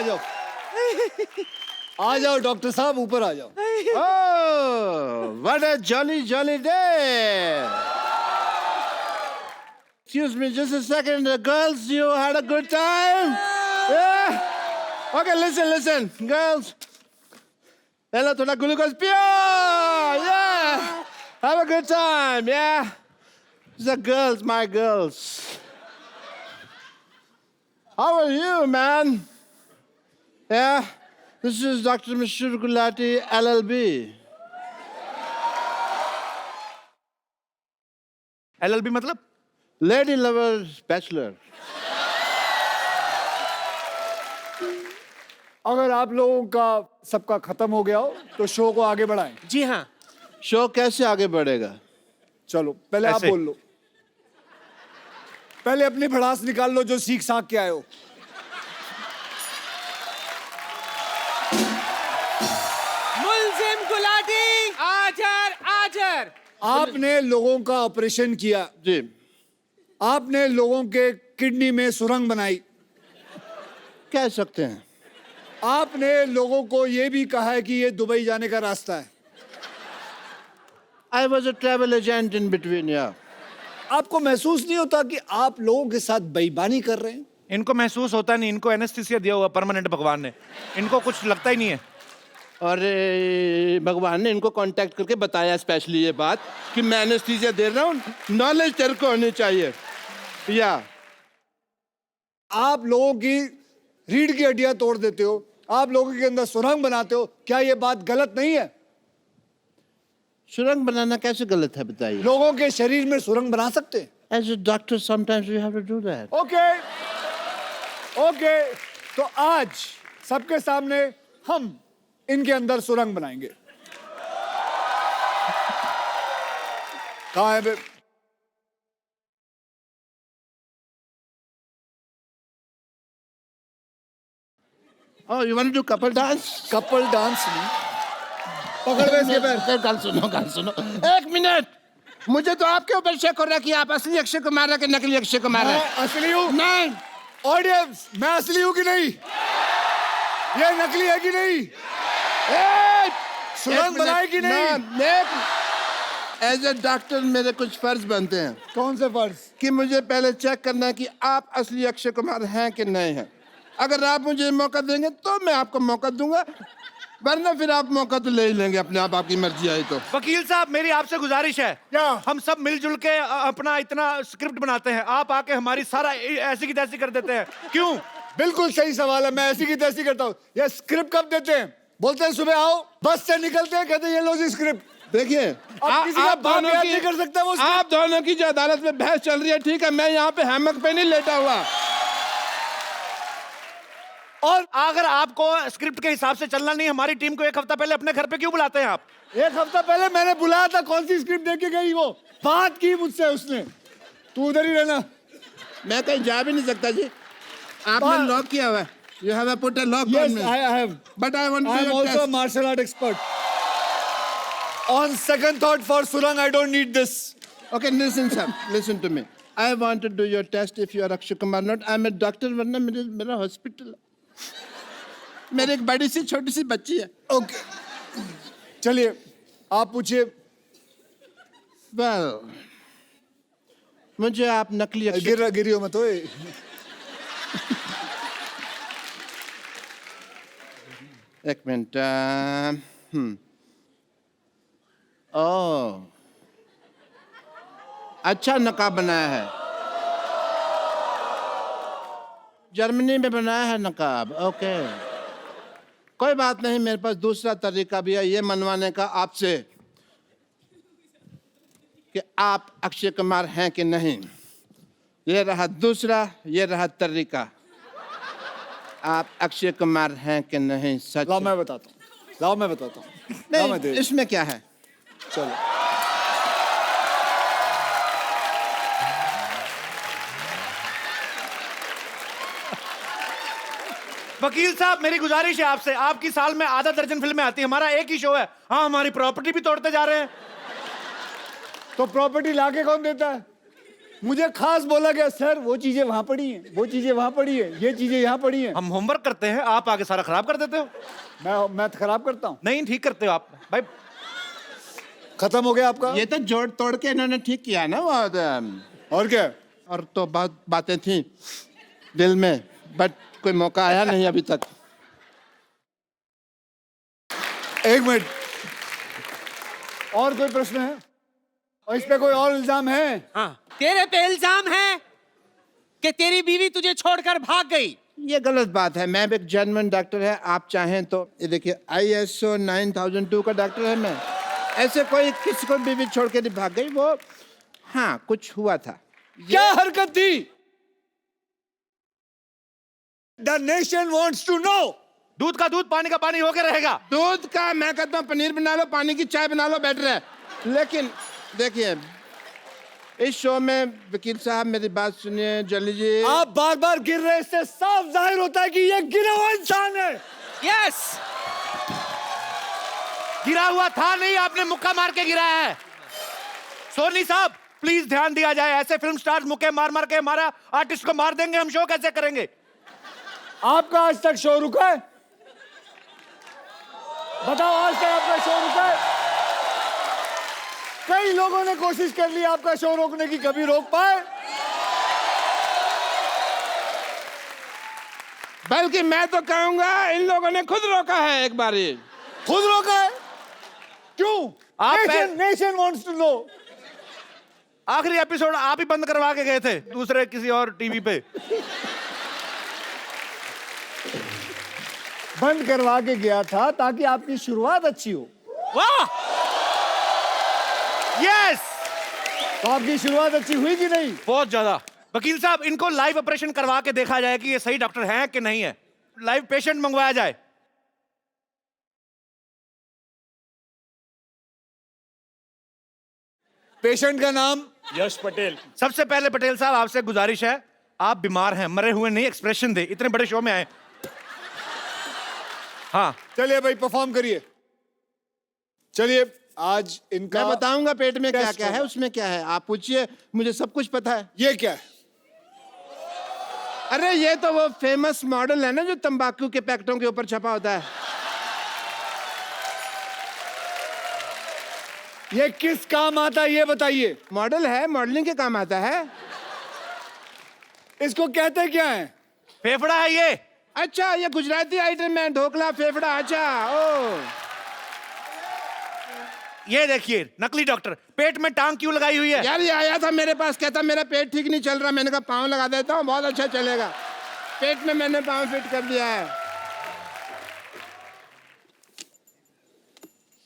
जाओ आ जाओ डॉक्टर साहब, ऊपर आ जाओ। Oh, what a jolly, jolly day! Excuse me, just a second. Girls, you had a good time? Yeah? Okay, listen, girls. Hello, thoda glucose pure! Yeah! Have a good time, yeah? The girls, my girls. How are you, man? Yeah? This is Dr. Mr. Gulati, LLB. LLB मतलब? Lady Lover Bachelor. अगर आप लोगों का सबका खत्म हो गया हो तो शो को आगे बढ़ाएं। जी हाँ। शो कैसे आगे बढ़ेगा? चलो पहले आप ऐसे। बोल लो, पहले अपनी भड़ास निकाल लो जो सीख साख के आए हो। मुल्जिम गुलाटी आजर। आपने लोगों का ऑपरेशन किया, जी। आपने लोगों के किडनी में सुरंग बनाई, कह सकते हैं। आपने लोगों को यह भी कहा है कि ये दुबई जाने का रास्ता है। I was a travel agent in between, yeah. आपको महसूस नहीं होता कि आप लोगों के साथ बेईमानी कर रहे हैं? इनको महसूस होता नहीं, इनको एनेस्थीसिया दिया हुआ परमानेंट भगवान ने, इनको कुछ लगता ही नहीं है। और भगवान ने इनको कांटेक्ट करके बताया स्पेशली ये बात कि मैं एनेस्थीसिया दे रहा हूँ, नॉलेज तेरे को होनी चाहिए। या आप लोगों की रीढ़ की हड्डियां तोड़ देते हो, आप लोगों के अंदर सुरंग बनाते हो, क्या ये बात गलत नहीं है? सुरंग बनाना कैसे गलत है बताइए? लोगों के शरीर में सुरंग बना सकते हैं। As a doctor, sometimes we have to do that. Okay, तो आज सबके सामने हम इनके अंदर सुरंग बनाएंगे। कहाँ है बे? Oh, you want to do couple dance? Couple dance नहीं, पकड़ गए इसके पैर। गल सुनो, एक मिनट। मुझे तो आपके ऊपर शक हो रहा है कि आप असली अक्षय कुमार है कि नकली अक्षय कुमार है। मैं असली हूँ। नहीं, ऑडियंस, मैं असली हूँ कि नहीं? ये नकली है कि नहीं? सुरंग बनाए कि नहीं? एज ए डॉक्टर मेरे कुछ फर्ज बनते हैं। कौन से फर्ज? कि मुझे पहले चेक करना है कि आप असली अक्षय कुमार हैं कि नहीं हैं। अगर आप मुझे मौका देंगे तो मैं आपको मौका दूंगा, वरना फिर आप मौका तो ले ही लेंगे अपने आप, आपकी मर्जी आई तो। वकील साहब, मेरी आपसे गुजारिश है, क्या? हम सब मिलजुल के अपना इतना स्क्रिप्ट बनाते हैं, आप आके हमारी सारा ऐसी की तैसी कर देते हैं, क्यों? बिल्कुल सही सवाल है, मैं ऐसी की तैसी करता हूँ। ये स्क्रिप्ट कब देते हैं? बोलते हैं सुबह आओ, बस से निकलते हैं, कहते हैं ये लो जी स्क्रिप्ट। देखिए, अब किसी का बाप याद नहीं कर सकता वो script। आप दोनों की जो अदालत में बहस चल रही है, ठीक है, मैं यहाँ पे हैमक पे नहीं लेटा हुआ। और अगर आपको स्क्रिप्ट के हिसाब से चलना नहीं, हमारी टीम को एक हफ्ता पहले अपने घर पे क्यों बुलाते हैं आप? एक हफ्ता पहले मैंने बुलाया था, कौन सी स्क्रिप्ट देके गई? वो बात की मुझसे उसने, तू उधर ही रहना। मैं कहीं जा भी नहीं सकता जी, आपने लॉक किया हुआ है। You have put a lock on me. Yes, I have. But I want to I am do your also a test. martial art expert. On second thought, for Surang, I don't need this. Okay, listen, sir. Listen to me. I want to do your test if you are Akshay Kumar not. I'm a doctor, वरना मेरा hospital है। मेरे एक बड़ी सी छोटी सी बच्ची है। Okay. चलिए, आप पूछिए। Well, मुझे आप नकली अक्षय गिरी हो मत ओए। एक मिनट। ओह, अच्छा नकाब बनाया है, जर्मनी में बनाया है नकाब। ओके, कोई बात नहीं, मेरे पास दूसरा तरीका भी है ये मनवाने का आपसे कि आप अक्षय कुमार हैं कि नहीं। ये रहा दूसरा, ये रहा तरीका। आप अक्षय कुमार हैं कि नहीं? सच? लाओ मैं बताता हूँ, लाओ मैं बताता हूँ। लाओ मैं दे। इसमें क्या है? चलो, वकील साहब, मेरी गुजारिश है आपसे, आपकी साल में आधा दर्जन फिल्में आती हैं, हमारा एक ही शो है। हाँ, हमारी प्रॉपर्टी भी तोड़ते जा रहे हैं। तो प्रॉपर्टी लाके कौन देता है? मुझे खास बोला गया सर वो चीजें वहां पड़ी हैं, वो चीजें वहां पड़ी हैं, ये चीजें यहाँ पड़ी हैं। हम होमवर्क करते हैं, आप आगे सारा खराब कर देते हो। मैं खराब करता हूँ? नहीं, ठीक करते हो आप भाई। खत्म हो गया आपका? ये तो जोड़ तोड़ के इन्होंने ठीक किया ना वो और क्या? और तो बहुत बातें थी दिल में, बट कोई मौका आया नहीं अभी तक। एक मिनट, और कोई प्रश्न है? और इस पे कोई और इल्जाम है? हाँ, तेरे पे इल्जाम है कि तेरी बीवी तुझे छोड़कर भाग गई। ये गलत बात है, मैं भी एक जेन्युइन डॉक्टर है। आप चाहें तो ये देखिए ISO 9002 का डॉक्टर है मैं। ऐसे कोई किसी को बीवी छोड़ के नहीं भाग गई वो। हाँ, कुछ हुआ था। क्या हरकत थी? The nation wants to know. दूध का दूध, पानी का पानी होके रहेगा। दूध का मैं कहता हूँ पनीर बना लो, पानी की चाय बना लो, बेटर है। लेकिन देखिए इस शो में वकील साहब मेरी बात सुनिए जल्दी जी। आप बार बार गिर रहे, इससे साफ जाहिर होता है कि ये गिरा हुआ इंसान है। यस, गिरा हुआ था नहीं, आपने मुक्का मार के गिराया है। सोनी साहब प्लीज ध्यान दिया जाए, ऐसे फिल्म स्टार्स मुक्के मार मार के हमारा आर्टिस्ट को मार देंगे, हम शो कैसे करेंगे? आपका आज तक शो रुका है? बताओ, आज तक आपका शो रुका है? कई लोगों ने कोशिश कर ली आपका शो रोकने की, कभी रोक पाए? बल्कि मैं तो कहूंगा इन लोगों ने खुद रोका है एक बारी। खुद रोका है? क्यों? आप नेशन वांट्स टू नो। आखिरी एपिसोड आप ही बंद करवा के गए थे दूसरे किसी और टीवी पे। बंद करवा के गया था ताकि आपकी शुरुआत अच्छी हो। वाह, यस, तो आपकी शुरुआत अच्छी हुई कि नहीं? बहुत ज्यादा। वकील साहब इनको लाइव ऑपरेशन करवा के देखा जाए कि ये सही डॉक्टर है कि नहीं है। लाइव पेशेंट मंगवाया जाए। पेशेंट का नाम? यश पटेल। सबसे पहले पटेल साहब आपसे गुजारिश है, आप बीमार हैं, मरे हुए नहीं, एक्सप्रेशन दे, इतने बड़े शो में आए। हाँ चलिए भाई, परफॉर्म करिए। चलिए, आज इनका मैं बताऊंगा पेट में क्या टेस्ट क्या है, होगा। उसमें क्या है, आप पूछिए, मुझे सब कुछ पता है। ये क्या है? अरे ये तो वो फेमस मॉडल है ना जो तंबाकू के पैकेटों के ऊपर छपा होता है। ये किस काम आता है ये बताइए। मॉडल है, मॉडलिंग के काम आता है। इसको कहते क्या है? फेफड़ा है ये। अच्छा, ये गुजराती आइटम है, ढोकला फेफड़ा। अच्छा, ओ ये देखिए नकली डॉक्टर, पेट में टांग क्यों लगाई हुई है? यार ये आया था मेरे पास, कहता मेरा पेट ठीक नहीं चल रहा। मैंने कहा पाँव लगा देता हूँ, बहुत अच्छा चलेगा। पेट में मैंने पाँव फिट कर दिया है।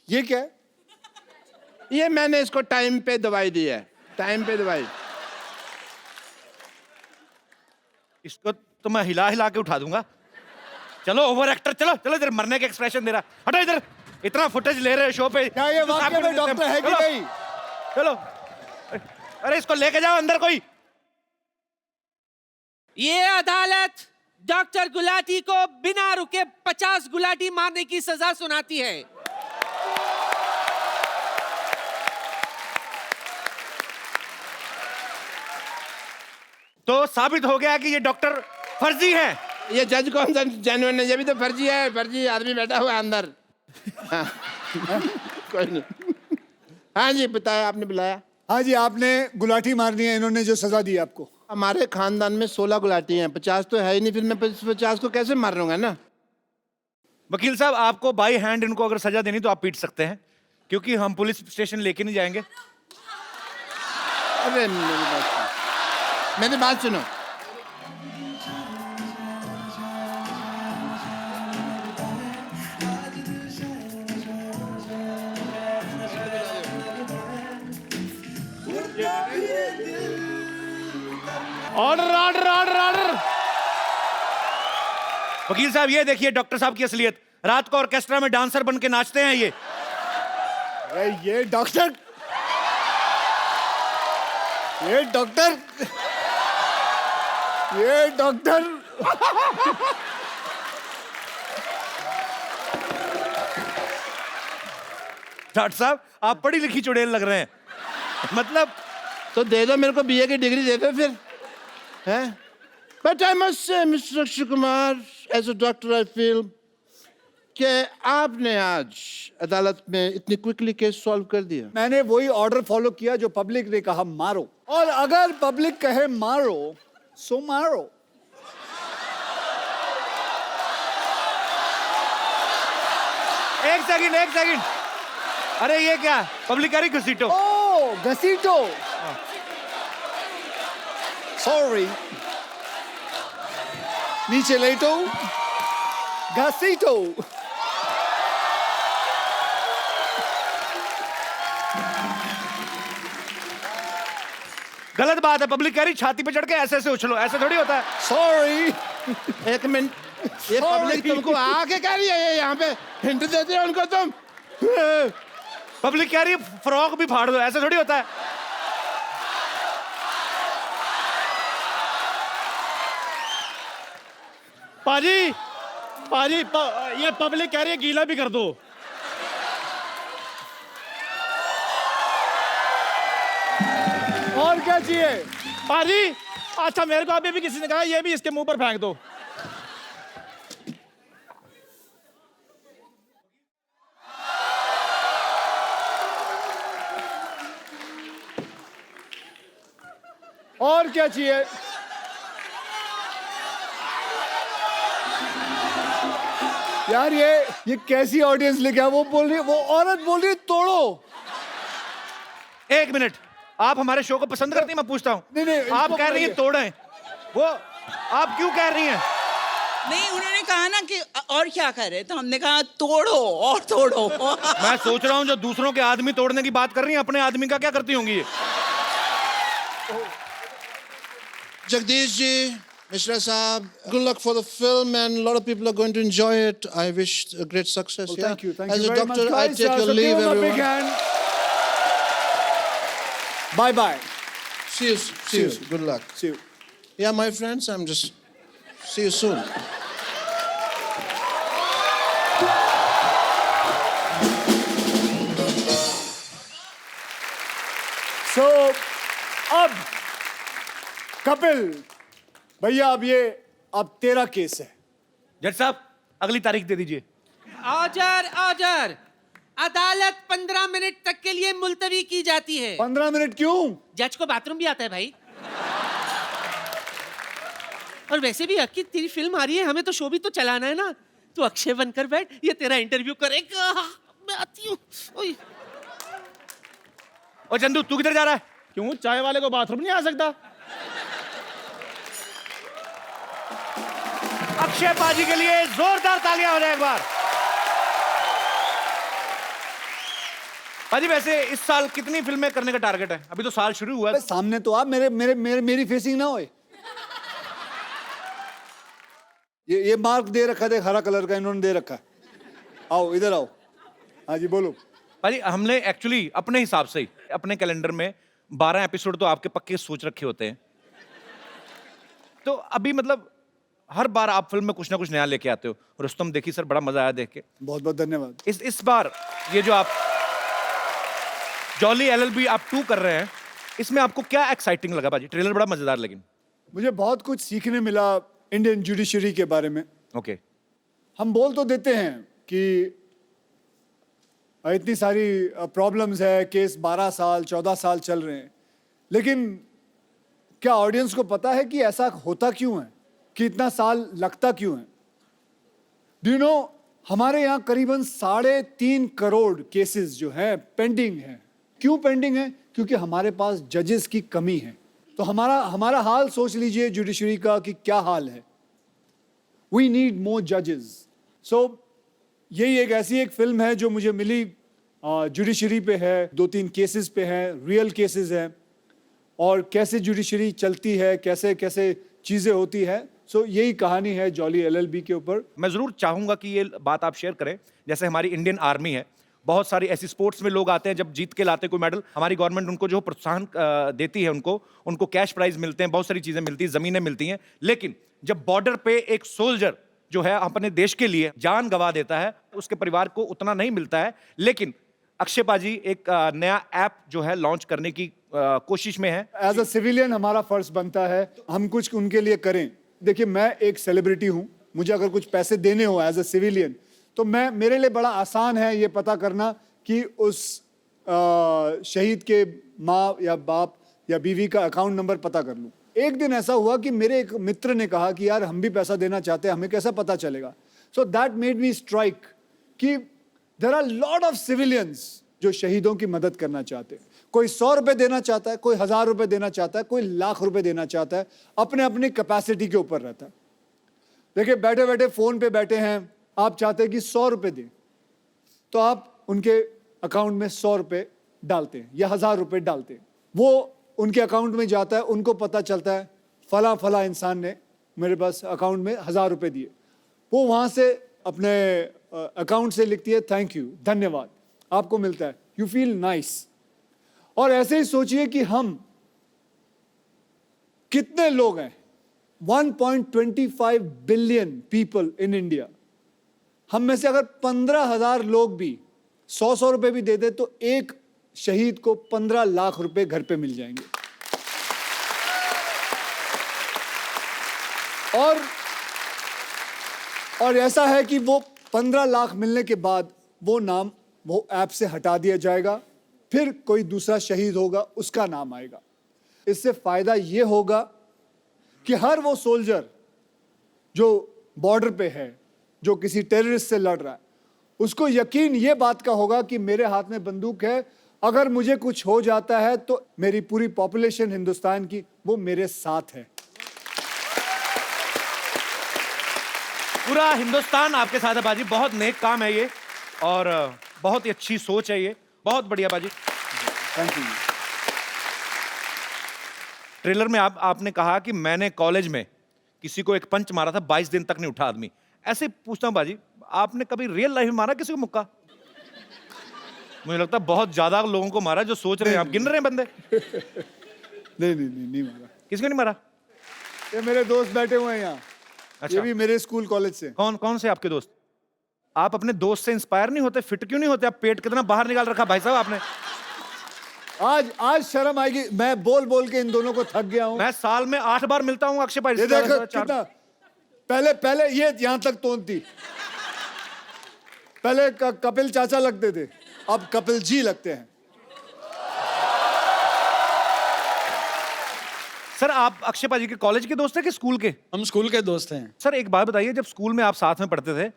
ये क्या है? ये मैंने इसको टाइम पे दवाई दी है, टाइम पे दवाई। इसको तो मैं हिला हिला के उठा दूंगा। चलो ओवर एक्टर, चलो चलो, इधर मरने के एक्सप्रेशन दे रहा। हटो इधर, इतना फुटेज ले रहे हैं शो पे। क्या ये वाकई में डॉक्टर है कि चलो, नहीं? चलो, अरे इसको लेके जाओ अंदर कोई। ये अदालत डॉक्टर गुलाटी को बिना रुके 50 गुलाटी मारने की सजा सुनाती है। तो साबित हो गया कि ये डॉक्टर फर्जी है। ये जज कौन सा जेन्युइन है? ये भी तो फर्जी है, फर्जी आदमी बैठा हुआ है अंदर। हाँ। कोई नहीं। हाँ जी, बताया, आपने बुलाया। हाँ जी, आपने गुलाटी मारनी है, इन्होंने जो सजा दी आपको। हमारे खानदान में 16 गुलाटी हैं, 50 तो है ही नहीं, फिर मैं 50 को कैसे मार लूंगा ना। वकील साहब आपको बाई हैंड इनको अगर सजा देनी तो आप पीट सकते हैं, क्योंकि हम पुलिस स्टेशन लेके नहीं जाएंगे। अरे मेरी बात सुनो। Order order order order. वकील साहब ये देखिए डॉक्टर साहब की असलियत, रात को ऑर्केस्ट्रा में डांसर बन के नाचते हैं ये। अरे ये डॉक्टर, ये डॉक्टर, ये डॉक्टर। डॉक्टर साहब आप पढ़ी लिखी चुड़ैल लग रहे हैं। मतलब तो दे दो मेरे को बीए की डिग्री दे दो फिर हैं but I must say mister Akshay Kumar as a doctor I feel कि आपने आज अदालत में इतनी क्विकली केस सॉल्व कर दिया मैंने वही ऑर्डर फॉलो किया जो पब्लिक ने कहा मारो, और अगर पब्लिक कहे मारो सो मारो। एक सेकंड, अरे ये क्या पब्लिक कह रही घसीटो। ओ घसीटो, सॉरी, नीचे लेटो, घसीटो। गलत बात है, पब्लिक कह रही छाती पे चढ़ के ऐसे ऐसे उछलो, ऐसे थोड़ी होता है। सॉरी, एक मिनट ये पब्लिक तुमको आके कह रही है ये यहाँ पे हिंट देते हो उनको तुम पब्लिक कह रही है फ्रॉक भी फाड़ दो, ऐसे थोड़ी होता है। पाजी ये पब्लिक कह रही है गीला भी कर दो। और क्या चाहिए? पाजी अच्छा मेरे को अभी भी किसी ने कहा ये भी इसके मुंह पर फेंक दो। और क्या चाहिए? यार ये कैसी ऑडियंस लेके आ? वो बोल रही है, वो औरत बोल रही है तोड़ो। एक मिनट, आप हमारे शो को पसंद करती हैं? मैं पूछता हूँ। नहीं, आप इसको कह रही हैं तोड़ें, वो आप क्यों कह रही हैं? नहीं उन्होंने कहा ना कि और क्या करे, तो हमने कहा तोड़ो और तोड़ो। मैं सोच रहा हूँ जो दूसरों के आदमी तोड़ने की बात कर रही हैं, अपने आदमी का क्या करती होंगी ये? Jagdish ji Mishra Saab, good luck for the film and a lot of people are going to enjoy it. I wish a great success. Well, yeah? thank you As a very doctor, much, I guys. take your So leave, give him a everyone. big hand. Bye bye. See you. Good luck. See you. Yeah, my friends, I'm just see you soon. So अब कपिल भैया, अब तेरा case है। जज साहब अगली तारीख दे दीजिए। ऑर्डर, अदालत 15 मिनट तक के लिए मुलतवी की जाती है। 15 मिनट क्यों? जज को बाथरूम भी आता है भाई। और वैसे भी अक्की तेरी फिल्म आ रही है, हमें तो शो भी तो चलाना है ना। तू अक्षय बनकर बैठ, ये तेरा इंटरव्यू करेगा। मैं आती हूँ। ओए। और चंदू तू किधर जा रहा है? क्यों चाय वाले को बाथरूम नहीं आ सकता? अक्षय पाजी के लिए जोरदार तालियां हो जाए एक बार। पाजी वैसे इस साल कितनी फिल्में करने का टारगेट है? अभी तो साल शुरू हुआ है। सामने तो आप मेरी फेसिंग ना होए। ये मार्क दे रखा था हरा कलर का, इन्होंने दे रखा है। आओ इधर आओ। हाँ जी बोलो। पाजी हमने एक्चुअली अपने हिसाब से ही अपने कैलेंडर में 12 एपिसोड तो आपके पक्के सोच रखे होते हैं। तो अभी मतलब हर बार आप फिल्म में कुछ ना कुछ नया लेके आते हो। रुस्तम देखी सर, बड़ा मजा आया देख के। बहुत बहुत धन्यवाद। इस बार ये जो आप जॉली LLB आप 2 कर रहे हैं, इसमें आपको क्या एक्साइटिंग लगा पाजी? ट्रेलर बड़ा मजेदार, लेकिन मुझे बहुत कुछ सीखने मिला इंडियन जुडिशरी के बारे में। ओके। हम बोल तो देते हैं कि इतनी सारी प्रॉब्लम्स है, केस 12 साल 14 साल चल रहे हैं, लेकिन क्या ऑडियंस को पता है कि ऐसा होता क्यों है, कि इतना साल लगता क्यों है? डू यू नो, हमारे यहाँ करीबन 3.5 करोड़ केसेस जो हैं पेंडिंग हैं। क्यों पेंडिंग है? क्योंकि हमारे पास जजेस की कमी है। तो हमारा हाल सोच लीजिए जुडिशरी का कि क्या हाल है। वी नीड मोर जजेस। सो यही एक फिल्म है जो मुझे मिली, जुडिशरी पे है, 2-3 केसेस पे है, रियल केसेस हैं, और कैसे जुडिशरी चलती है, कैसे कैसे चीजें होती है। सो यही कहानी है जॉली LLB के ऊपर। मैं जरूर चाहूंगा कि ये बात आप शेयर करें। जैसे हमारी इंडियन आर्मी है, बहुत सारी ऐसी स्पोर्ट्स में लोग आते हैं, जब जीत के लाते हैं कोई मेडल, हमारी गवर्नमेंट उनको जो प्रोत्साहन देती है, उनको कैश प्राइज मिलते हैं, बहुत सारी चीजें मिलती हैं, जमीनें मिलती हैं। लेकिन जब बॉर्डर पे एक सोल्जर जो है अपने देश के लिए जान गंवा देता है, उसके परिवार को उतना नहीं मिलता है। लेकिन अक्षय पाजी एक नया ऐप जो है लॉन्च करने की कोशिश में है। एज अ सिविलियन हमारा फर्ज बनता है हम कुछ उनके लिए करें। देखिए, मैं एक सेलिब्रिटी हूं, मुझे अगर कुछ पैसे देने हो एज अ सिविलियन, तो मेरे लिए बड़ा आसान है ये पता करना कि उस शहीद के माँ या बाप या बीवी का अकाउंट नंबर पता कर लूं। एक दिन ऐसा हुआ कि मेरे एक मित्र ने कहा कि यार हम भी पैसा देना चाहते हैं, हमें कैसा पता चलेगा। So that made me strike कि there are lot of civilians जो शहीदों की मदद करना चाहते हैं। कोई 100 रुपए देना चाहता है, कोई 1000 रुपए देना चाहता है, कोई लाख रुपए देना चाहता है, अपने अपनी कैपेसिटी के ऊपर रहता है। देखिए, बैठे बैठे फोन पे बैठे हैं, आप चाहते हैं कि 100 रुपए दें, तो आप उनके अकाउंट में 100 रुपए डालते हैं या 1000 रुपए डालते हैं। वो उनके अकाउंट में जाता है, उनको पता चलता है फला फला इंसान ने मेरे पास अकाउंट में 1000 रुपए दिए। वो वहां से अपने अकाउंट से लिखती है थैंक यू, धन्यवाद, आपको मिलता है, यू फील नाइस। और ऐसे ही सोचिए कि हम कितने लोग हैं, 1.25 बिलियन पीपल इन इंडिया। हम में से अगर 15,000 लोग भी 100 रुपए भी दे दे तो एक शहीद को 15 लाख रुपए घर पे मिल जाएंगे। और ऐसा है कि वो 15 लाख मिलने के बाद वो नाम वो ऐप से हटा दिया जाएगा, फिर कोई दूसरा शहीद होगा, उसका नाम आएगा। इससे फायदा ये होगा कि हर वो सोल्जर जो बॉर्डर पे है, जो किसी टेररिस्ट से लड़ रहा है, उसको यकीन ये बात का होगा कि मेरे हाथ में बंदूक है, अगर मुझे कुछ हो जाता है तो मेरी पूरी पॉपुलेशन हिंदुस्तान की वो मेरे साथ है। पूरा हिंदुस्तान आपके साथ है बाजी। बहुत नेक काम है ये और बहुत ही अच्छी सोच है ये। बहुत बढ़िया बाजी, थैंक यू। ट्रेलर में आपने कहा कि मैंने कॉलेज में किसी को एक पंच मारा था, 22 दिन तक नहीं उठा आदमी। ऐसे पूछता हूं बाजी, आपने कभी रियल लाइफ में मारा किसी को मुक्का? मुझे लगता है बहुत ज्यादा लोगों को मारा जो सोच रहे हैं। आप गिन रहे हैं बंदे? नहीं मारा। किसको नहीं मारा? ये मेरे दोस्त बैठे हुए हैं यहाँ। अच्छा। ये भी मेरे स्कूल कॉलेज से। कौन से आपके दोस्त? आप अपने दोस्त से इंस्पायर नहीं होते? फिट क्यों नहीं होते? आप पेट कितना बाहर निकाल रखा भाई साहब आपने। आज शर्म आएगी, मैं बोल बोल के इन दोनों को थक गया हूँ। मैं साल में 8 बार मिलता हूँ अक्षय भाई। ये देखो कितना, पहले ये यहाँ तक तोड़ती, पहले कपिल चाचा लगते थे, अब कपिल जी लगते हैं। सर, आप अक्षय पाजी के कॉलेज के दोस्त हैं कि स्कूल के? हम स्कूल के दोस्त हैं। सर एक बात बताइए, जब स्कूल में आप साथ में पढ़ते थे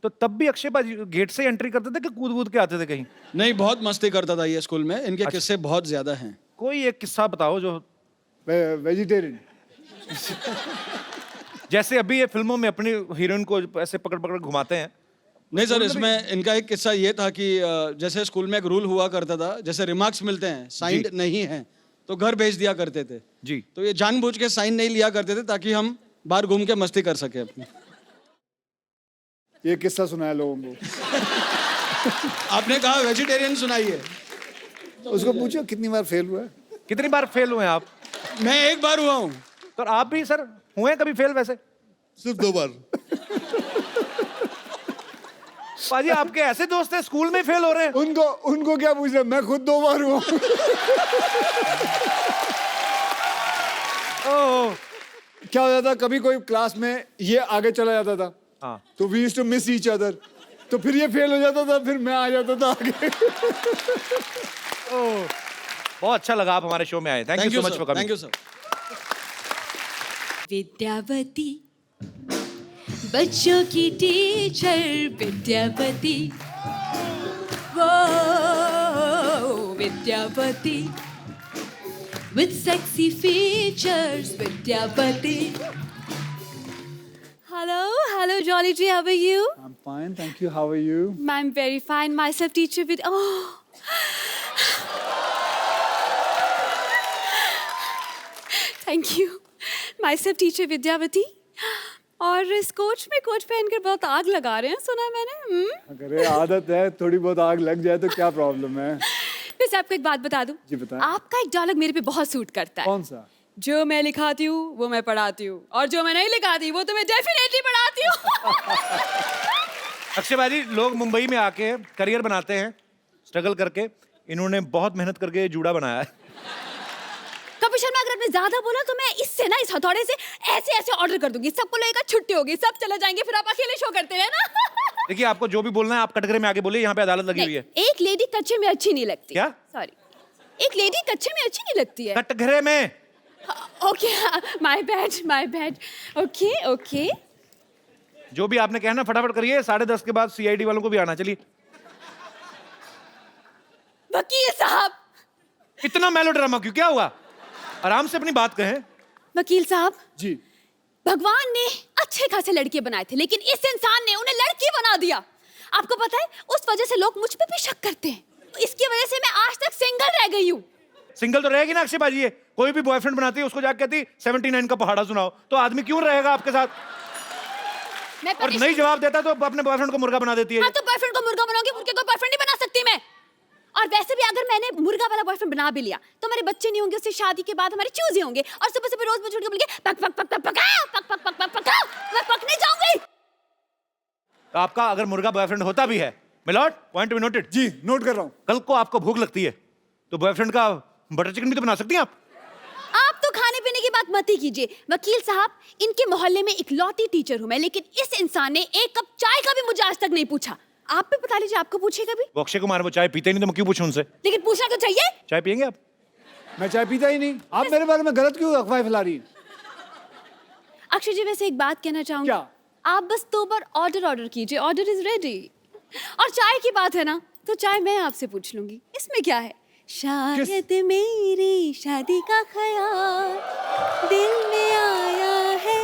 तो तब भी अक्षय पाजी गेट से एंट्री करते थे कि कूद वूद के आते थे कहीं? नहीं, बहुत मस्ती करता था ये स्कूल में। इनके किस्से बहुत ज्यादा हैं। कोई एक किस्सा बताओ जो वेजिटेरियन। जैसे अभी ये फिल्मों में अपनी हीरोइन को ऐसे पकड़ पकड़ घुमाते हैं। नहीं सर, इसमें इनका एक किस्सा ये था कि जैसे स्कूल में एक रूल हुआ करता था, जैसे रिमार्क्स मिलते हैं साइंड नहीं है तो घर भेज दिया करते थे जी। तो ये जानबूझ के साइन नहीं लिया करते थे ताकि हम बाहर घूम के मस्ती कर सके अपनी। ये किस्सा सुनाया लोगों को। आपने कहा वेजिटेरियन सुनाइए। उसको पूछो कितनी बार फेल हुआ है। कितनी बार फेल हुए हैं आप? मैं एक बार हुआ हूँ। तो आप भी सर हुए कभी फेल? वैसे सिर्फ 2 बार। पाजी आपके ऐसे दोस्त हैं स्कूल में फेल हो रहे हैं? उनको क्या पूछ रहे, मैं खुद 2 बार हुआ। ओह, क्या हो जाता, कभी कोई क्लास में ये आगे चला जाता था, हाँ। तो we used to miss each other, तो फिर ये फेल हो जाता था, फिर मैं आ जाता था आगे। ओह, बहुत अच्छा लगा आप हमारे शो में आए। Thank you so much for coming. Thank you sir. Vidyavati, बच्चों की टीचर विद्यावती, वो Vidyavati, with sexy features Vidyavati. Hello Jolly G, how are you? I'm fine, thank you. How are you? I'm very fine. Myself teacher with Thank you. Myself teacher Vidyavati. और इस coach में coach पहनकर बहुत आग लगा रहे हैं, सुना है मैंने। अगर आदत है, थोड़ी बहुत आग लग जाए तो क्या प्रॉब्लम है। वैसे आपको एक बात बता दूं? जी बताएं। आपका एक डायलॉग मेरे पे बहुत सूट करता है। कौन सा? जो मैं लिखाती हूँ वो मैं पढ़ाती हूँ, और जो मैं नहीं लिखाती वो तो मैं डेफिनेटली पढ़ाती हूँ। अक्षय भाई, लोग मुंबई में आके करियर बनाते हैं, स्ट्रगल करके इन्होंने बहुत मेहनत करके ये जूड़ा बनाया है। कपिल शर्मा, अगर आपने ज्यादा बोला तो मैं इससे ना, इस हथौड़े से ऐसे ऐसे ऑर्डर कर दूंगी, सबको लगेगा छुट्टी होगी, सब चले जाएंगे, फिर आप अकेले शो करते हैं ना। देखिए, आपको जो भी बोलना है आप कटघरे में आगे बोलिए, यहाँ पे अदालत लगी हुई है। एक लेडी कच्चे में अच्छी नहीं लगती। क्या? सॉरी, एक लेडी कच्चे में अच्छी नहीं लगती है। कटघरे में। Okay, my bad. Okay okay. जो भी आपने कहना फटाफट करिए, 10:30 के बाद CID वालों को भी आना। चलिए। वकील साहब। इतना मेलोड्रामा क्यों? क्या हुआ? आराम से अपनी बात कहें। वकील साहब जी, भगवान ने अच्छे खासे लड़के बनाए थे, लेकिन इस इंसान ने उन्हें लड़की बना दिया। आपको पता है, उस वजह से लोग मुझ पे भी शक करते हैं। इसकी वजह से मैं आज तक सिंगल रह गई हूँ। सिंगल तो रहेगी ना अक्षय बाजी। है कोई भी बॉयफ्रेंड बनाती है उसको जाके कहती 79 का पहाड़ा सुनाओ, तो आदमी क्यों रहेगा आपके साथ? मैं और नहीं जवाब देता तो अपने बॉयफ्रेंड को मुर्गा बना देती है। हाँ, तो बॉयफ्रेंड को मुर्गा बनाऊंगी, उनके कोई बॉयफ्रेंड नहीं बना सकती मैं। और वैसे भी अगर मैंने मुर्गा वाला बॉयफ्रेंड बना भी लिया तो हमारे बच्चे नहीं होंगे, उससे शादी के बाद हमारे चूजे होंगे, और सुबह सुबह रोज मुझे उठ के बोलेंगे पक पक पक पक पका पक पक पक पक पका, मैं पकने जाऊंगी। तो आपका अगर मुर्गा बॉयफ्रेंड होता भी है, मिलॉर्ड, पॉइंट बी नोटेड। जी, नोट कर रहा हूँ। कल को आपको भूख लगती है तो बॉयफ्रेंड का बटर चिकन भी तो बना सकती हैं आप। आप तो खाने पीने की बात मत ही कीजिए वकील साहब। इनके मोहल्ले में इकलौती टीचर हूँ मैं, लेकिन इस इंसान ने एक कप चाय का भी मुझे आज तक नहीं पूछा। आप भी बता लीजिए, आपको पूछेगा भी? वो अक्षय कुमार वो चाय पीते नहीं तो मैं क्यों पूछूं उनसे? लेकिन पूछना तो चाहिए। चाय पियेंगे आप? मैं चाय पीता ही नहीं। आप मेरे बारे में गलत क्यों अफवाह फैला रही हैं? अक्षय जी, वैसे एक बात कहना चाहूंगी। क्या? आप बस 2 बार ऑर्डर कीजिए, ऑर्डर इज रेडी। और चाय की बात है ना, तो चाय मैं आपसे पूछ लूंगी, इसमें क्या है? शायद मेरी शादी का ख्याल दिल में आया है,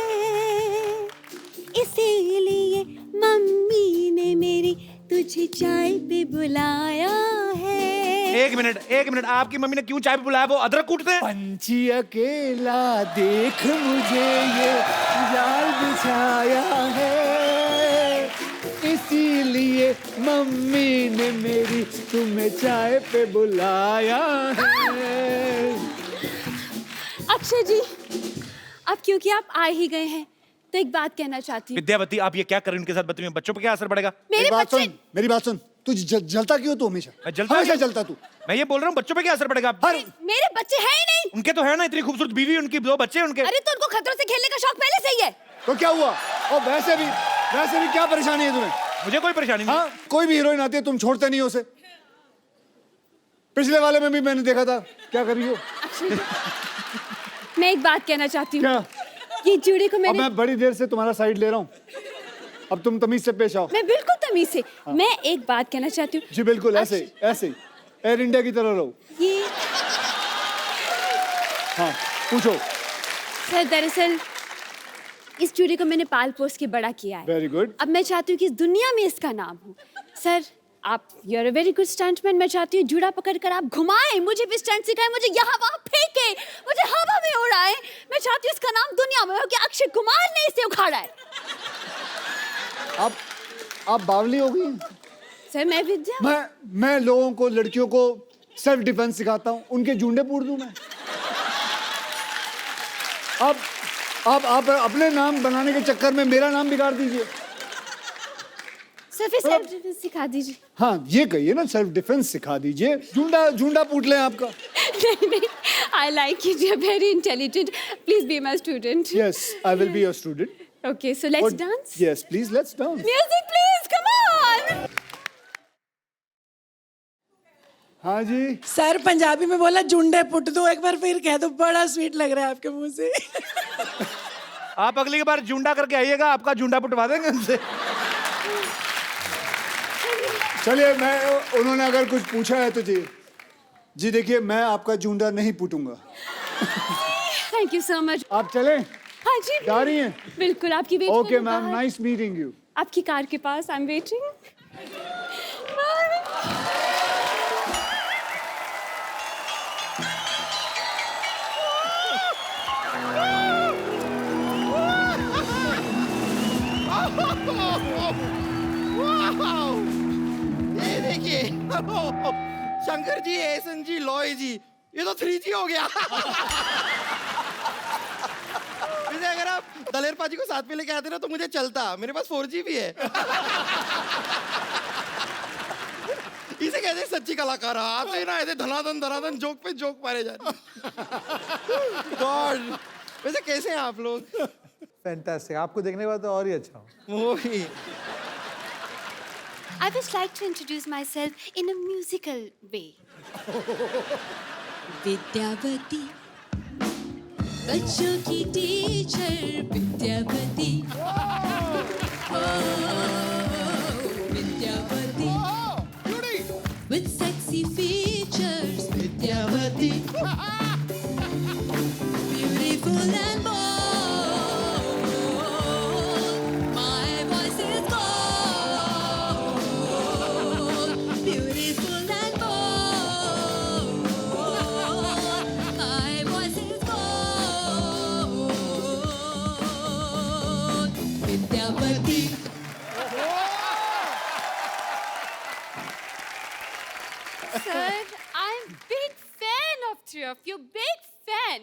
इसीलिए मम्मी ने मेरी तुझे चाय पे बुलाया है। एक मिनट, आपकी मम्मी ने क्यों चाय पे बुलाया? वो अदरक कूटते हैं। पंछी अकेला देख मुझे ये जाल बिछाया है, इसीलिए मम्मी ने मेरी तुम्हें चाय पे बुलाया है। अक्षय जी, अब क्योंकि आप आ ही गए हैं तो एक बात कहना चाहती हूँ। विद्यावती, आप ये क्या कर रही हैं उनके साथ बदतमीजी? बच्चों पे क्या असर पड़ेगा? मेरे बच्चे। मेरी बात सुन। तू जलता क्यों? तू हमेशा मैं जलता हमेशा क्यों? जलता तू। मैं ये बोल रहा हूँ बच्चों पे क्या असर पड़ेगा? मेरे बच्चे हैं ही नहीं। उनके तो है ना, इतनी खूबसूरत बीवी, उनकी 2 बच्चे उनके। अरे तो उनको खतरों से खेलने का शौक पहले से ही है। तो क्या हुआ? और वैसे भी क्या परेशानी है तुम्हें? मुझे कोई परेशानी नहीं। हाँ, कोई भी हीरोइन आती है तुम छोड़ते नहीं हो उसे। पिछले वाले में भी मैंने देखा था, क्या कर रही हो? मैं एक बात कहना चाहती हूँ। क्या? ये जूड़े को अब मैंने, मैं बड़ी देर से तुम्हारा साइड ले रहा हूँ, अब तुम तमीज से पेश आओ। मैं बिल्कुल तमीज से। मैं एक बात कहना चाहती हूँ। जी बिल्कुल, ऐसे एयर इंडिया की तरह रहो। ये हाँ, पूछो। सर, दरअसल इस जूड़े को मैंने पाल पोस के बड़ा किया है। Very good. अब मैं चाहती हूँ कि इस दुनिया में इसका नाम हो। सर, आप you are a very good stuntman. मैं चाहती हूँ जूड़ा पकड़कर आप घुमाएं, मुझे भी स्टंट सिखाएं, मुझे यहाँ वहाँ फेंके, मुझे हवा में उड़ाएं। मैं चाहती हूँ इसका नाम दुनिया में हो कि अक्षय कुमार ने इसे उखाड़ा है। आप बावली हो गई। सर, मैं विद्या। मैं लोगों को, लड़कियों को सेल्फ डिफेंस सिखाता हूँ, उनके जूंडे पूर दूं मैं? आप अपने नाम बनाने के चक्कर में मेरा नाम बिगाड़ दीजिए। सर, फिर सेल्फ डिफेंस सिखा दीजिए। हाँ, ये कहिए ना, सेल्फ डिफेंस सिखा दीजिए। जूंडा पूट लें आपका। नहीं, I like you, you are very intelligent. Please be my student. Yes, I will be your student. Okay, so let's dance. Yes, please, let's dance. Music, please, come on. हाँ जी। Sir Punjabi में बोला जुंडे put दो, एक बार फिर कह दो, बड़ा sweet लग रहा है आपके मुंह से। आप अगली बार जूंडा करके आइएगा, आपका जूंडा पुटवा देंगे उनसे। चलिए, उन्होंने अगर कुछ पूछा है तो जी देखिए, मैं आपका जूंडा नहीं पुटूंगा। Thank you so much. आप चलें? हाँ जी, जा रही हैं? बिल्कुल, आपकी wait okay ma'am, nice meeting you. आपकी कार के पास, आई एम वेटिंग। ये देखिए, शंकर जी, एसन जी, लॉय जी, ये तो 3G हो गया। वैसे अगर आप दलेर पाजी को साथ में लेके आते ना तो मुझे चलता, मेरे पास 4G भी है। इसे कहते हैं सच्ची कलाकार है आप ना ऐसे धनाधन जोक पे जोक मारे जा रहे गॉड वैसे कैसे हैं आप लोग फैंटास्टिक आपको देखने के बाद तो और ही अच्छा हो वही I would like to introduce myself in a musical way. Vidyavati बच्चों की teacher Vidyavati Vidyavati with sexy features Vidyavati beautiful and bold my voice is gold beautiful and bold my voice is gold Vidyavati Sir, I'm big fan of three of you. Big fan.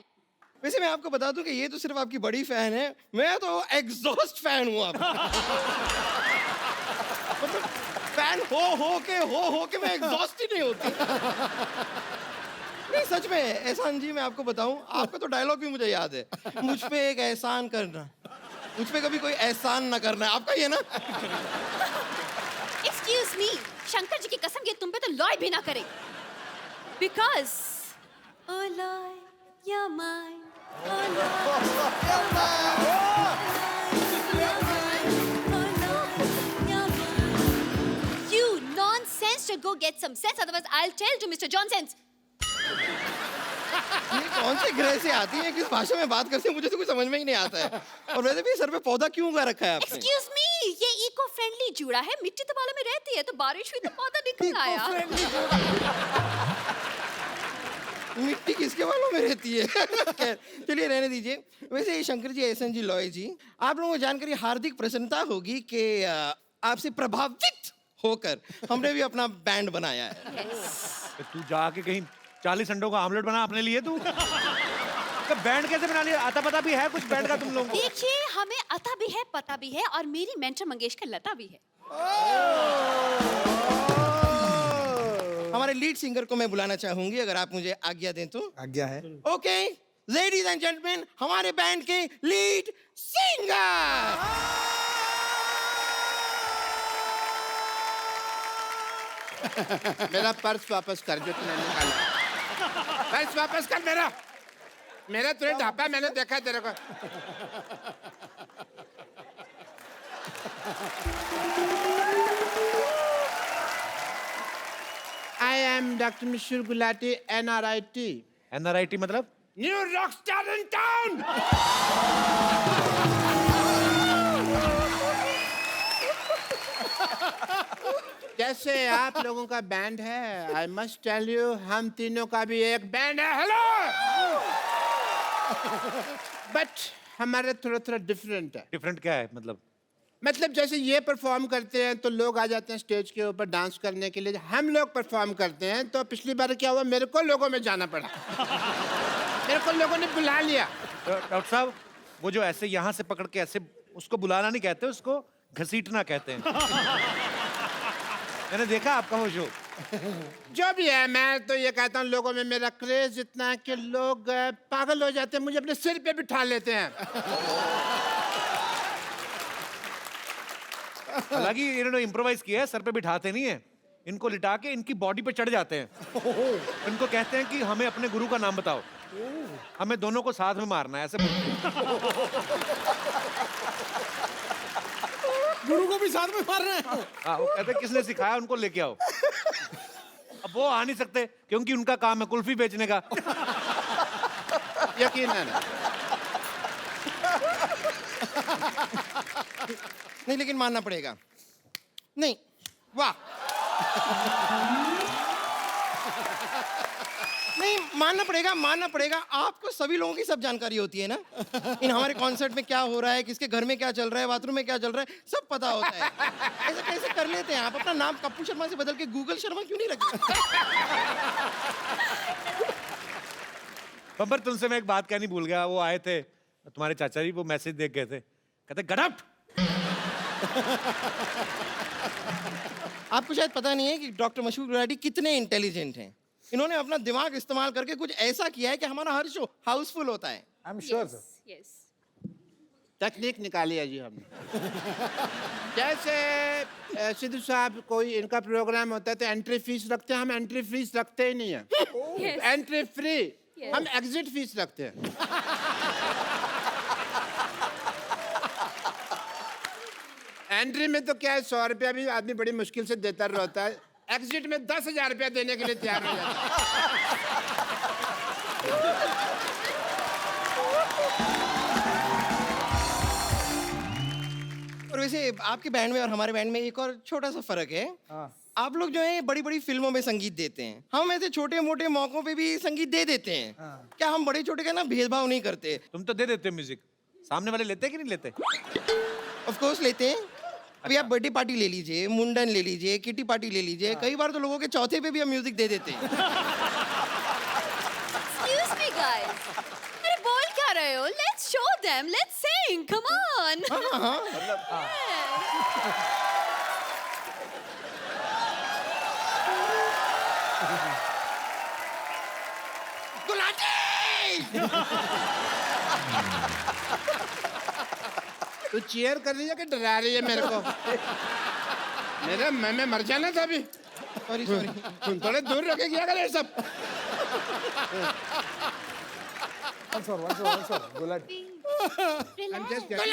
वैसे मैं आपको बता दूं कि ये तो सिर्फ आपकी बड़ी फैन है मैं तो एग्जॉस्ट फैन हूँ आप मतलब फैन हो के मैं एग्जॉस्ट ही नहीं होती नहीं सच में एहसान जी मैं आपको बताऊं आपका तो डायलॉग भी मुझे याद है मुझ पे एक एहसान करना मुझ पे कभी कोई एहसान ना करना आपका ये ना Excuse me, शंकर जी की कसम ये तुम पे तो लॉय भी ना करे. Because, oh Lord, you're mine. Oh Lord, you're mine. Oh Lord, you're mine. You nonsense to go get some sense. Otherwise, I'll tell to Mr. Johnson's. ये कौन से ग्रह से आती है किस भाषा में बात करती है मुझे तो कुछ समझ में ही नहीं आता है और वैसे भी सर पे पौधा क्यों उगा रखा है आपने Excuse me, ये इको फ्रेंडली जूड़ा है. मिट्टी तो बालों में रहती है तो बारिश हुई तो पौधा निकल आया. मिट्टी किसके बालों में रहती है खैर, चलिए रहने दीजिए वैसे ये शंकर जी एहसन जी लॉय जी आप लोगों को जानकर ये हार्दिक प्रसन्नता होगी कि आपसे प्रभावित होकर हमने भी अपना बैंड बनाया है तू जाके कहीं 40 अंडों का आमलेट बना अपने लिए तू तो बैंड कैसे बना लिया आता पता भी है कुछ बैंड का तुम लोगों को देखिए हमें अता भी है पता भी है और मेरी मेंटर मंगेशकर लता भी है. हमारे लीड सिंगर को मैं बुलाना चाहूंगी अगर आप मुझे आज्ञा दें तो आज्ञा है ओके लेडीज एंड जेंटलमैन हमारे बैंड के लीड सिंगर मेरा पर्स वापस कर जो तूने निकाला पर्स वापस कर मेरा तुरंत ढापा मैंने देखा तेरे को I am Dr. Mishur Gulati, NRIT. NRIT मतलब New rock star in town. कैसे आप लोगों का बैंड है आई मस्ट टेल यू हम तीनों का भी एक बैंड है हेलो बट हमारा थोड़ा थोड़ा डिफरेंट है डिफरेंट क्या है मतलब जैसे ये परफॉर्म करते हैं तो लोग आ जाते हैं स्टेज के ऊपर डांस करने के लिए हम लोग परफॉर्म करते हैं तो पिछली बार क्या हुआ मेरे को लोगों में जाना पड़ा मेरे को लोगों ने बुला लिया डॉक्टर साहब वो जो ऐसे यहाँ से पकड़ के ऐसे उसको बुलाना नहीं कहते उसको घसीटना कहते हैं मैंने देखा आपका वो शो जो भी है मैं तो ये कहता हूँ लोगों में मेरा क्रेज इतना है कि लोग पागल हो जाते हैं मुझे अपने सिर पे बिठा लेते हैं हालांकि इन्होंने इम्प्रोवाइज किया है सर पे बिठाते नहीं है इनको लिटा के इनकी बॉडी पे चढ़ जाते हैं इनको कहते हैं कि हमें अपने गुरु का नाम बताओ हमें दोनों को साथ में मारना है ऐसे गुरु को भी साथ में मार रहे हैं हाँ वो कहते हैं किसने सिखाया उनको लेके आओ अब वो आ नहीं सकते क्योंकि उनका काम है कुल्फी बेचने का यकीनन नहीं लेकिन मानना पड़ेगा नहीं वाह नहीं मानना पड़ेगा आपको सभी लोगों की सब जानकारी होती है ना इन हमारे कॉन्सर्ट में क्या हो रहा है किसके घर में क्या चल रहा है बाथरूम में क्या चल रहा है सब पता होता है ऐसे कैसे कर लेते हैं आप अपना नाम कप्पू शर्मा से बदल के गूगल शर्मा क्यों नहीं रखते बब्बर तुमसे मैं एक बात कहनी भूल गया वो आए थे तुम्हारे चाचा जी वो मैसेज देख गए थे कहते गडप आपको शायद पता नहीं है कि डॉक्टर मशहूर गुलाटी कितने इंटेलिजेंट हैं। इन्होंने अपना दिमाग इस्तेमाल करके कुछ ऐसा किया है कि हमारा हर शो हाउसफुल होता है। I am sure sir. Yes. तकनीक निकाली है जी हमने। जैसे सिद्धू साहब कोई इनका प्रोग्राम होता है तो एंट्री फीस रखते हैं, हम एंट्री फीस रखते ही नहीं है। Yes. Entry free, Yes. हम एग्जिट फीस रखते हैं। एंट्री में तो क्या है, 100 रुपया भी आदमी बड़ी मुश्किल से देता रहता है, एग्जिट में 10,000 रुपया देने के लिए तैयार हो जाता है। और वैसे आपके बैंड में और हमारे बैंड में एक और छोटा सा फर्क है। आप लोग जो है बड़ी बड़ी फिल्मों में संगीत देते हैं, हम ऐसे छोटे मोटे मौकों पे भी संगीत दे देते हैं। क्या हम बड़े छोटे का ना भेदभाव नहीं करते? तुम तो दे देते हो म्यूजिक, सामने वाले लेते कि नहीं लेते? ऑफ कोर्स लेते हैं। अभी आप बर्थडे पार्टी ले लीजिए, मुंडन ले लीजिए, किटी पार्टी ले लीजिए, कई बार तो लोगों के चौथे पे भी हम म्यूजिक दे देते हैं। Excuse me, guys. अरे बोल क्या रहे हो? Let's show them. Let's sing. Come on. तू चीयर कर रही है कि डरा रही है मेरे को? मेरे मैं मर जाना था अभी। Sorry sorry. तुम थोड़े दूर रखे क्या करे सब। One sir Gulati. I'm just kidding.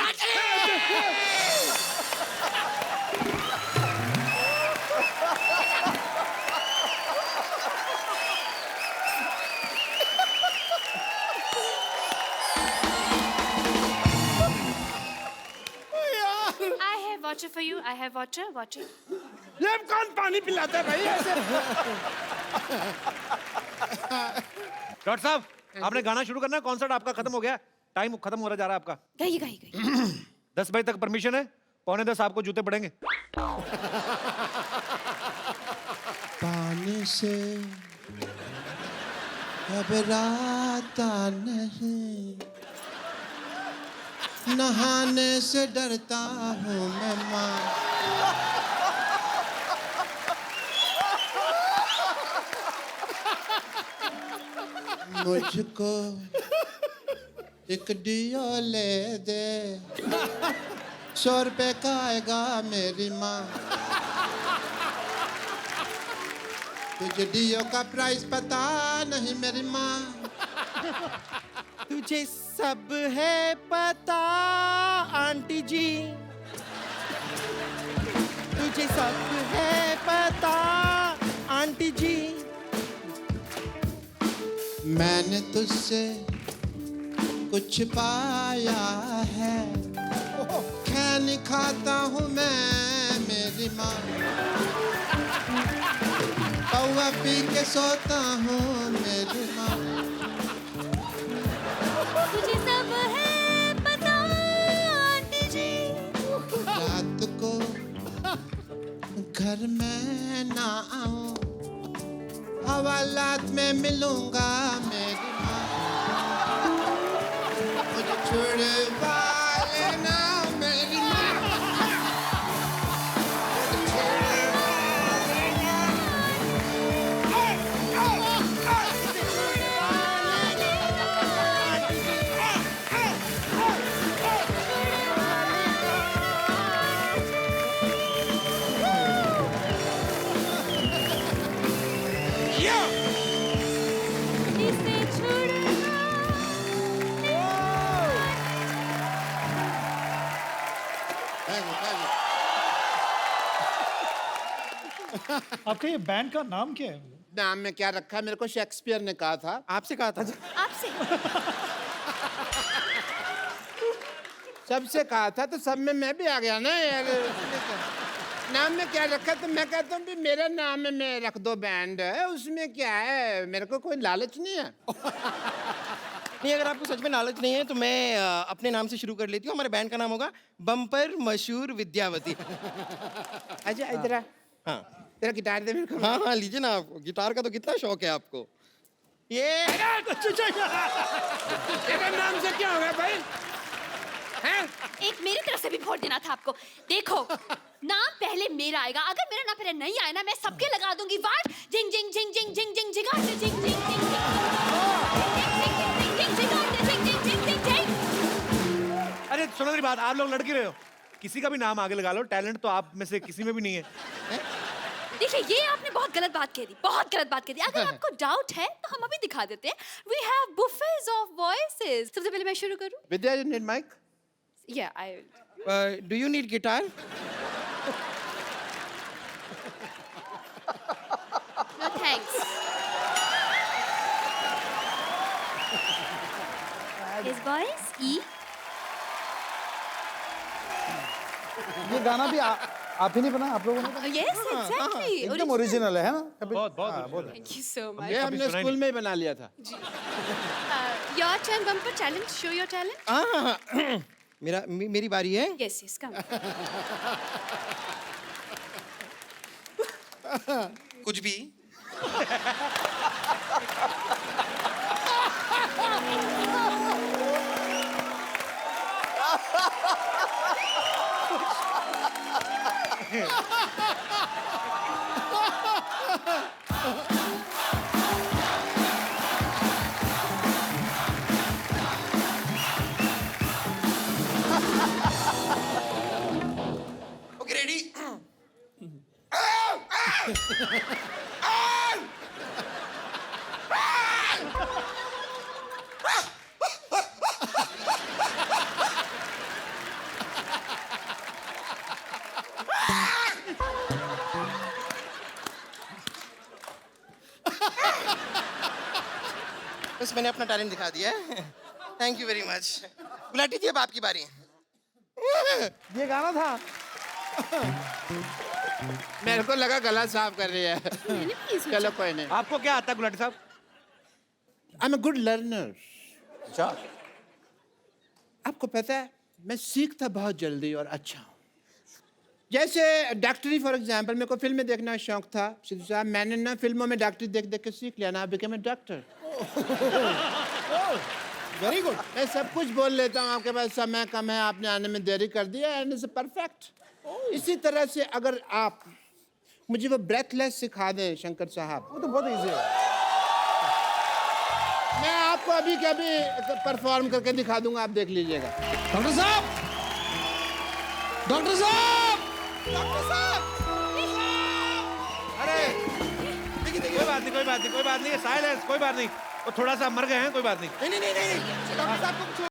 I have water for you. I have water. Water. ये कौन पानी पिलाता है भाई ऐसे? डॉक्टर साहब, आपने गाना शुरू करना है, कॉन्सर्ट आपका खत्म हो गया, टाइम खत्म हो रहा जा रहा है आपका। गाइए. 10 बजे तक परमिशन है, 9:45 आपको जूते पड़ेंगे। पानी से घबराता नहीं, नहाने से डरता हूँ मैं माँ। मुझको एक डियो ले दे, 100 रुपए का आएगा मेरी माँ। तुझे डियो का प्राइस पता नहीं मेरी माँ। तुझे सब है पता आंटी जी, तुझे सब है पता आंटी जी। मैंने तुझसे कुछ पाया है, खैनी खाता हूँ मैं मेरी माँ। पौवा पी के सोता हूँ मेरी माँ। तुझे सब है पता आंटी जी। रात को घर में ना आऊं, हवालात में मिलूंगा मेरी माँ। मुझे छुड़वा लेना मेरी माँ। मुझे छुड़वा लेना। इसे छुड़वा आपका ये बैंड का नाम क्या है? नाम में क्या रखा है? मेरे को शेक्सपियर ने कहा था। आपसे कहा था? आपसे सबसे कहा था तो सब में मैं भी आ गया ना यार। नाम में क्या रखा? तो मैं कहता हूँ भी मेरा नाम में रख दो बैंड, उसमें क्या है, मेरे को कोई लालच नहीं है। नहीं, अगर आपको सच में लालच नहीं है तो मैं अपने नाम से शुरू कर लेती हूँ। हमारे बैंड का नाम होगा बम्पर मशहूर विद्यावती। अच्छा इधर आ। हाँ तेरा गिटार दे मेरे को। हाँ हाँ लीजिए ना, आपको गिटार का तो कितना शौक है आपको। ये तेरे नाम से क्या हो गया भाई? हैं? एक मेरी तरफ से भी वोट देना था आपको। देखो नाम पहले मेरा आएगा। अगर मेरा नाम पहले नहीं आया ना, मैं सबके लगा दूंगी वाट। जिंग जिंग जिंग जिंग जिंग जिंग जिंग जिंग जिंग जिंग जिंग। अरे सुनो मेरी बात, आप लोग लड़की रहे हो, किसी का भी नाम आगे लगा लो, टैलेंट तो आप में से किसी में भी नहीं है। देखिए, ये आपने बहुत गलत बात कह दी, बहुत गलत बात कह दी। अगर आपको डाउट है तो हम अभी दिखा देते हैं। We have buffets of voices. सबसे पहले मैं शुरू करूं? विद्या, you need mic? Yeah, I will. Do you need guitar? No thanks. His voice E. ये गाना भी आप ही नहीं बना, आप लोगों ने? Yes, exactly. एकदम ओरिजिनल है ना? बहुत बहुत Thank you so much. ये हमने स्कूल में ही बना लिया था। Your turn, Bumper. Talent. Show your talent. मेरी बारी है। Yes, yes. Come. कुछ भी। Okay, ready? बस मैंने अपना टैलेंट दिखा दिया है। Thank you very much. Gulati ji, अब आपकी बारी है। ये गाना था। मेरे को लगा गला साफ कर रही है। चलो कोई नहीं। आपको क्या आता है गुलाटी साहब? I am a good learner. अच्छा। आपको पता है, मैं सीखता बहुत जल्दी और अच्छा हूँ। जैसे डॉक्टरी फॉर एग्जाम्पल, मेरे को फिल्में देखना शौक था। सिद्धू साहब, मैंने ना फिल्मों में डॉक्टरी देख देख के सीख लिया ना, become a doctor. Very good. मैं सब कुछ बोल लेता हूँ, आपके पास समय कम है, आपने आने में देरी कर दिया, एंड इट्स परफेक्ट। इसी तरह से अगर आप मुझे वो ब्रेथलेस सिखा दें शंकर साहब, वो तो बहुत इजी है। मैं आपको अभी के अभी परफॉर्म करके दिखा दूंगा, आप देख लीजिएगा। डॉक्टर साहब, डॉक्टर साहब, डॉक्टर साहब। अरे कोई बात नहीं, कोई बात नहीं, कोई बात नहीं, साइलेंस, कोई बात नहीं, वो थोड़ा सा मर गए हैं, कोई बात नहीं। नहीं, डॉक्टर साहब को कुछ हो